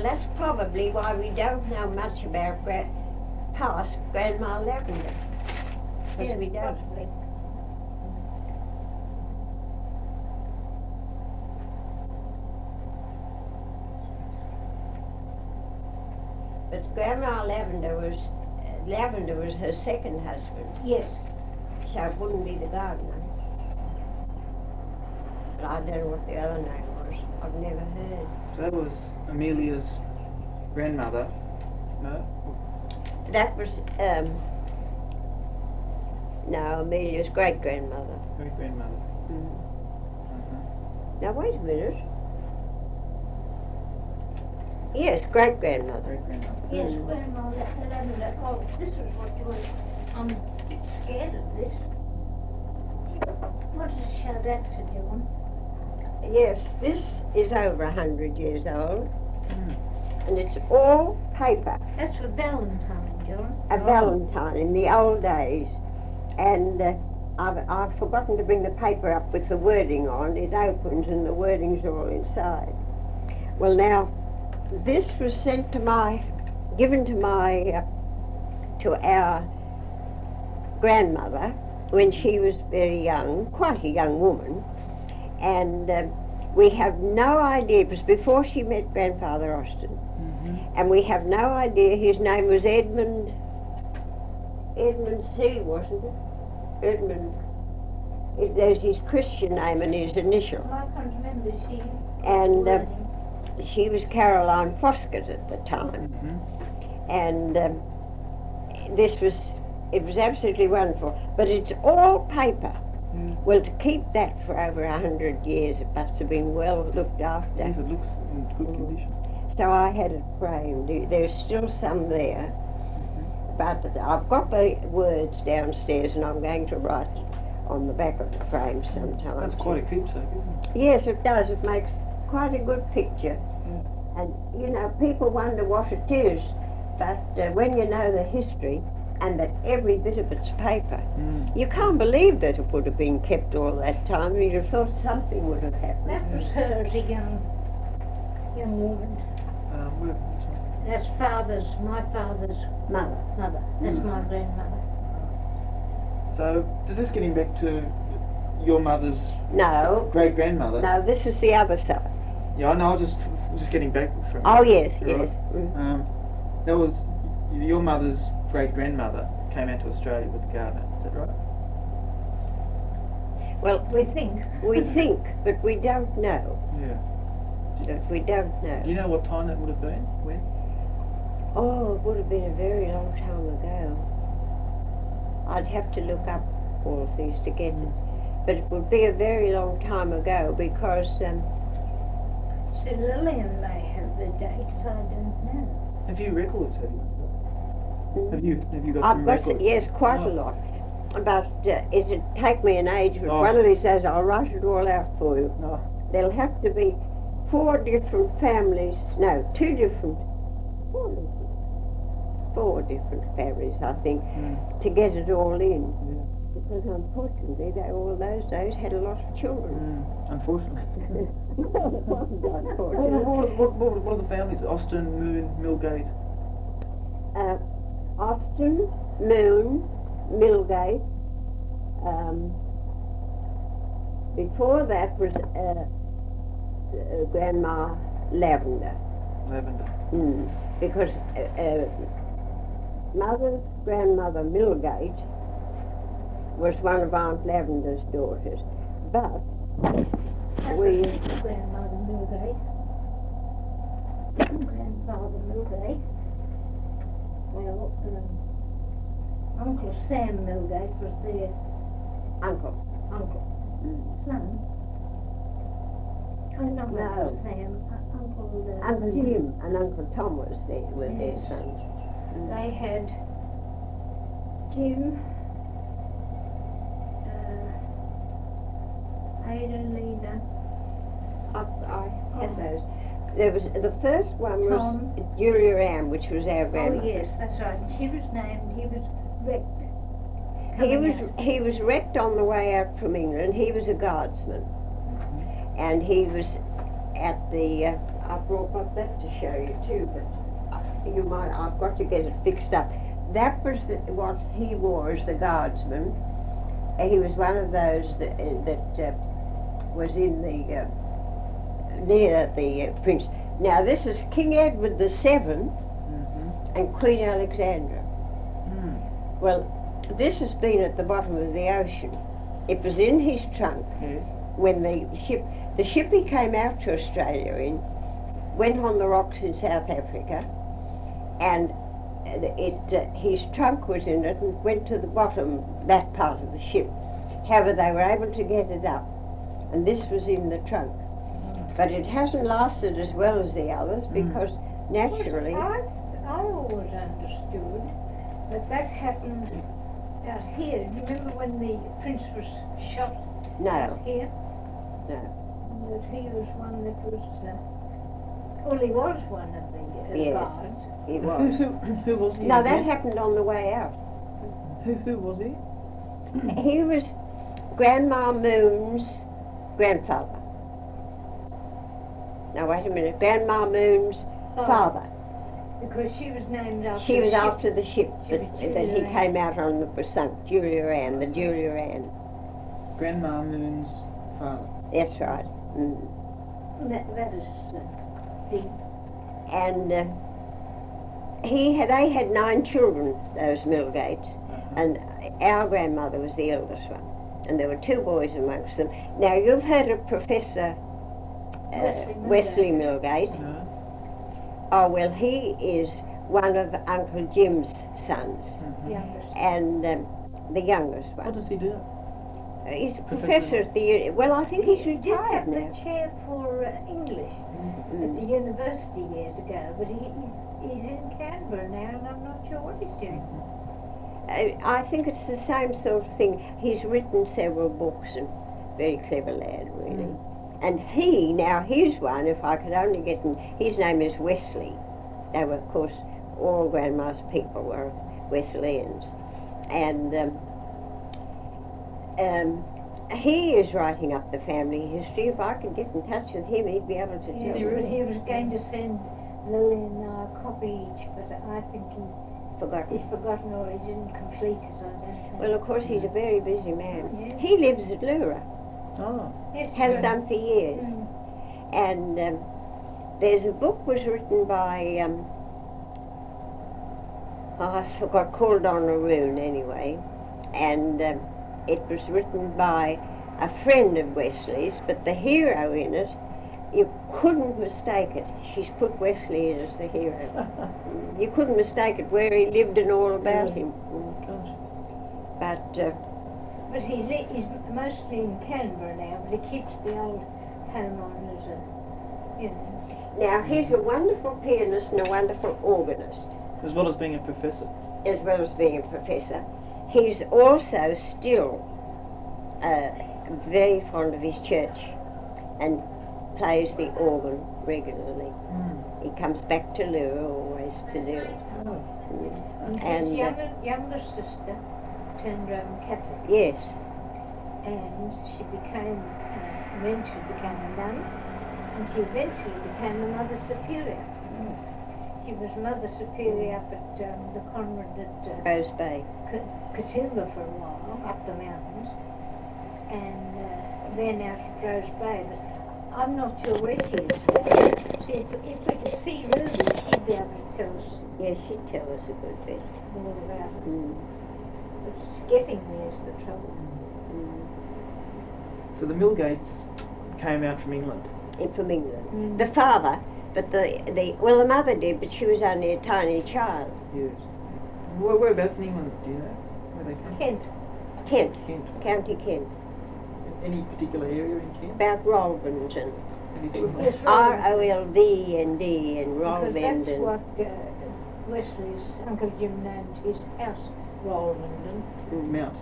That's probably why we don't know much about past Grandma Lavender. Because we don't. Possibly. But Grandma Lavender was her second husband. Yes. So it wouldn't be the gardener. But I don't know what the other name was. I've never heard. So that was Amelia's grandmother, no? That was, no, Amelia's great-grandmother. Great-grandmother. Mm. Uh-huh. Now, wait a minute. Yes, great-grandmother. Great-grandmother. Yes, Grandma Lavender. Oh, this is what you were. I'm a bit scared of this. What does show that to John? Yes, this is over 100 years old, Mm. and it's all paper. That's for Valentine, John. A Valentine in the old days, and I've forgotten to bring the paper up with the wording on. It opens and the wording's all inside. Well, now, this was sent to given to our grandmother when she was very young, quite a young woman, and we have no idea. It was before she met Grandfather Austin. Mm-hmm. And we have no idea. His name was Edmund C, wasn't it? Edmund. There's his Christian name and his initial. Well, I can't remember. And she was Caroline Foskett at the time. Mm-hmm. And it was absolutely wonderful. But it's all paper. Mm. Well, to keep that for over 100 years, it must have been well looked after. Yes, it looks in good condition. So I had it framed. There's still some there. But I've got the words downstairs and I'm going to write on the back of the frame sometime. That's quite a keepsake, isn't it? Yes, it does. It makes quite a good picture. Mm. And, you know, people wonder what it is, but when you know the history and that every bit of it's paper, you can't believe that it would have been kept all that time. You'd have thought something would have happened. That was her as a young woman. Where, this one? That's my father's Mother. mother. That's my grandmother. So, just getting back to your mother's No, great-grandmother. no, this is the other side. Yeah, I know, I was just getting back from Oh, yes, Right. yes. Mm. That was your mother's great-grandmother came out to Australia with the gardener, is that right? Well, We think. we think, but we don't know. Yeah. But we don't know. Do you know what time that would have been? When? Oh, it would have been a very long time ago. I'd have to look up all of these to get it. But it would be a very long time ago because, So Lillian may have the dates, I don't know. Have you records, have you? Have you got I've some got, records? yes, quite a Oh. lot. But it'd take me an age, but Oh. one of these days I'll write it all out for you. No. There'll have to be four different, four different families, I think, to get it all in. Yeah. Because unfortunately, all those days had a lot of children. Unfortunately. Unfortunately. What are the families? Austin, Moon, Millgate. Austin, Moon, Millgate. Before that was Grandma Lavender. Lavender. Because Mother's grandmother Millgate was one of Aunt Lavender's daughters. But That we... was Grandmother Millgate. Grandfather Millgate. Well, Uncle Sam Millgate was their Uncle. son. Oh, not No. Uncle Sam, Uncle... Uncle Jim and Uncle Tom was there, were their Yes. sons. They had Jim, Ada, Lena, I had those. There was the first one was Tom. Julia Ann, which was our oh grandmother. yes, that's right, she was named, he was wrecked. He was wrecked on the way out from England. He was a guardsman, and he was at the I brought up that to show you too, but you might, I've got to get it fixed up. That was what he wore as the guardsman. He was one of those that was in the near the prince. Now this is King Edward the Seventh and Queen Alexandra. Well, this has been at the bottom of the ocean. It was in his trunk when the ship he came out to Australia in went on the rocks in South Africa, and his trunk was in it and went to the bottom, that part of the ship. However, they were able to get it up, and this was in the trunk. But it hasn't lasted as well as the others because naturally... I always understood that happened out here. Do you remember when the prince was shot out here? No. That he was one that was... well, he was one of the guards. He was. Who was he? No, that happened on the way out. Who was he? He was Grandma Moon's grandfather. Now wait a minute, Grandma Moon's father. Because she was named after She was the ship. after the ship that he came out on that was sunk, Julia Ann, the Julia Ann. Grandma Moon's father. That's right. That is the... And they had 9 children, those Millgates, and our grandmother was the eldest one. And there were 2 boys amongst them. Now you've heard of Professor Wesley Millgate. No. Oh, well, he is one of Uncle Jim's sons, youngest. and the youngest one. What does he do? He's a professor at the, well, I think he's He did retired have the now. chair for English at the university years ago, but he's in Canberra now, and I'm not sure what he's doing. I think it's the same sort of thing. He's written several books, and very clever lad, really. And he's one, if I could only get him, his name is Wesley. They were, of course, all Grandma's people were Wesleyans. And he is writing up the family history. If I could get in touch with him, he'd be able to tell me. He was going to send Lillian a copy each, but I think he's forgotten or he didn't complete it, I don't think. Well, of course, he's a very busy man. Yes. He lives at Lura. Oh. Yes, Has sir. done for years. And there's a book was written by, I forgot, called on a Rune anyway, and it was written by a friend of Wesley's, but the hero in it, you couldn't mistake it. She's put Wesley in as the hero. You couldn't mistake it, where he lived and all about him. But he's mostly in Canberra now, but he keeps the old home on as a, now he's a wonderful pianist and a wonderful organist, As well as being a professor. as well as being a professor. He's also still very fond of his church and plays the organ regularly. He comes back to Lura always to do it. And his younger sister turned Roman Catholic. Yes. And she eventually became a nun, and she eventually became a Mother Superior. She was Mother Superior up at the convent at Rose Bay. Katoomba for a while, up the mountains, and then out at Rose Bay, but I'm not sure where she is. See, if we could see Ruby, she'd be able to tell us Yes, she'd tell us a good bit. more about it. But getting there's the trouble. So the Millgates came out from England. From England. The father, but the mother did, but she was only a tiny child. Yes. Whereabouts in England do you know? Where they came? Kent. Kent, Kent. County Kent, Any particular area in Kent? about Rolvenden. Yes, R-O-L-V-N-D and Because that's Rolvenden. what Wesley's Uncle Jim named his house, Rolvenden. Mount.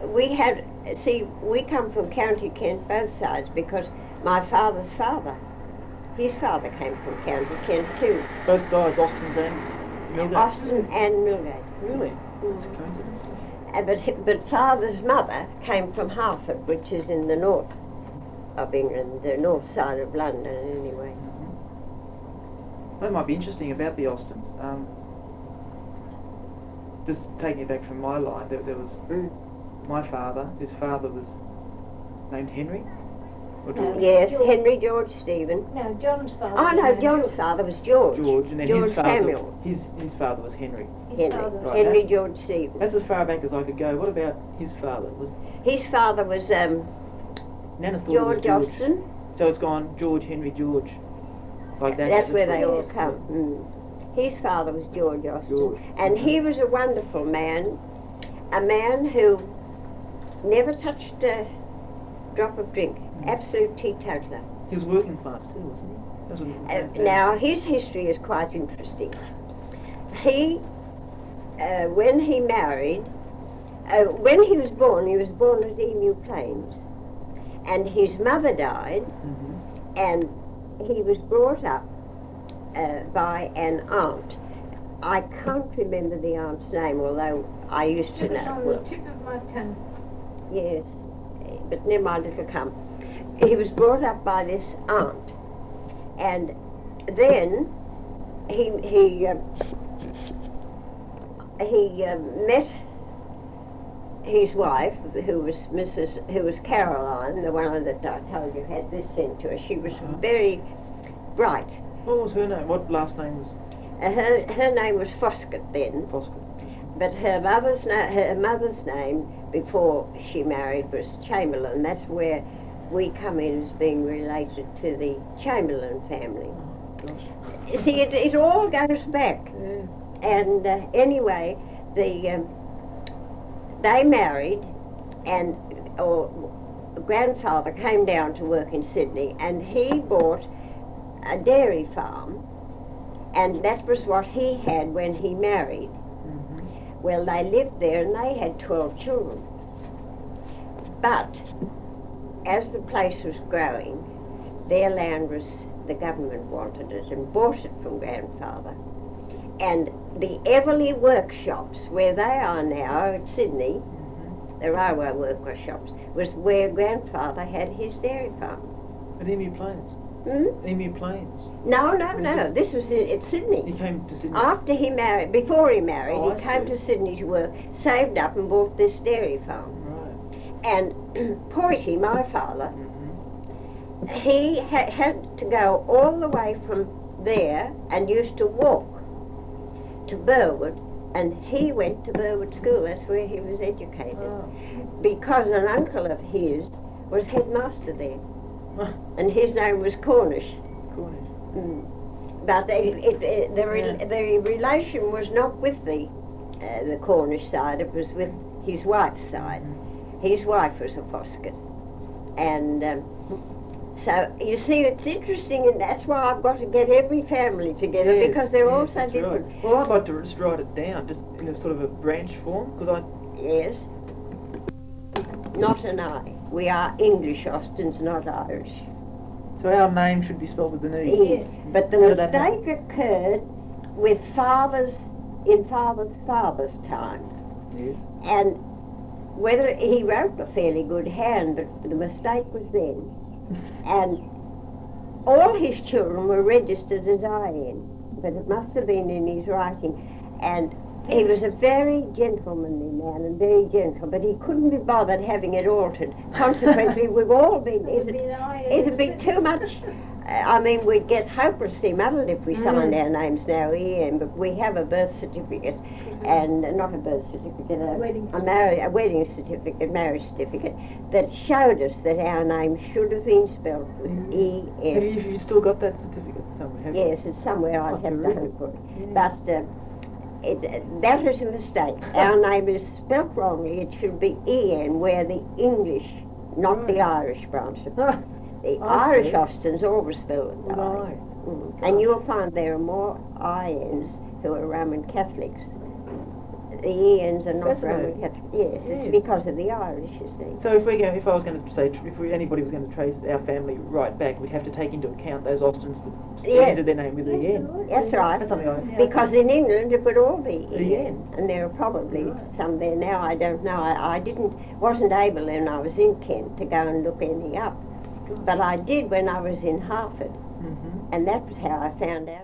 We come from County Kent both sides because my father's father, his father came from County Kent too. Both sides, Austin's and Millgate. Austin and Millgate. Really? That's a coincidence. But father's mother came from Harford, which is in the north. of England, the north side of London anyway. That might be interesting about the Austins. Just taking it back from my line, there was my father. His father was named Henry. Or George? Yes, George. Henry George Stephen. No, John's father. Oh no, was John's George. father was George. George, and then George his father. Samuel. His father was Henry. His Henry. father. Right, Henry that- George Stephen. That's as far back as I could go. What about his father? Was His father was Nana thought it was George George. Austin. So it's gone George, Henry, George. Like that. That's where they all Yes. come. His father was George Austin. George. And he was a wonderful man, a man who never touched a drop of drink, absolute teetotaler. He was working class too, wasn't he? That's what Now, his history is quite interesting. He, when he married, when he was born at Emu Plains. And his mother died, and he was brought up by an aunt. I can't remember the aunt's name, although I used to It was know. on the tip of my tongue. Yes, but never mind, it'll come. He was brought up by this aunt, and then he met his wife, who was Caroline, the one that I told you had this sent to her. She was very bright. What was her name? What last name was Her name was Foskett then. Foskett? But her mother's name before she married was Chamberlain. That's where we come in as being related to the Chamberlain family. Gosh. See, it all goes back. And anyway, they married, and grandfather came down to work in Sydney, and he bought a dairy farm, and that was what he had when he married. Well, they lived there and they had 12 children. But as the place was growing, their land the government wanted it and bought it from grandfather. And the Everleigh workshops, where they are now at Sydney, the railway workshops, was where grandfather had his dairy farm. At Emu Plains. Emu Plains. No, this was at Sydney. He came to Sydney. After he married, before he married, Oh, he I came see. to Sydney to work, saved up and bought this dairy farm. Right. And Poity, my father, he had to go all the way from there and used to walk to Burwood, and he went to Burwood School. That's where he was educated, because an uncle of his was headmaster there, and his name was Cornish. Cornish. But the relation was not with the Cornish side, it was with his wife's side. His wife was a Foskett. And so, you see, it's interesting, and that's why I've got to get every family together, Yes, because they're all yes, so that's different. right. Well, I'd like to just write it down, just in a sort of a branch form, because Yes. Not an I. We are English Austins, not Irish. so our name should be spelled with an E. Yes. But the How did that mistake occurred with in father's time. Yes. And whether he wrote a fairly good hand, but the mistake was then. And all his children were registered as IN, but it must have been in his writing. And he was a very gentlemanly man and very gentle, but he couldn't be bothered having it altered. Consequently, we've all been, it'd be too much. I mean, we'd get hopelessly muddled if we signed our names now, EM, but we have a birth certificate, and not a birth certificate, a wedding certificate, marriage certificate, that showed us that our name should have been spelled with EM. Have you still got that certificate somewhere? Have you? Yes, it's somewhere. I'd have to really? hunt for it. But that is a mistake. Our name is spelt wrongly. It should be EN, where the English, not the Irish branch. The I Irish see. Austins always spell it Would I. I? And you'll find there are more INs who are Roman Catholics. The ENs are not Fascinating. Roman Catholics. Yes, Yes. it's because of the Irish, you see. So if I was going to say, anybody was going to trace our family right back, we'd have to take into account those Austins that Yes. ended their name with an N. That's right. That's something I... Because in England it would all be Yeah. EN, and there are probably some there now. I don't know. I wasn't able when I was in Kent to go and look any up, But I did when I was in Hartford, Mm-hmm. and that was how I found out.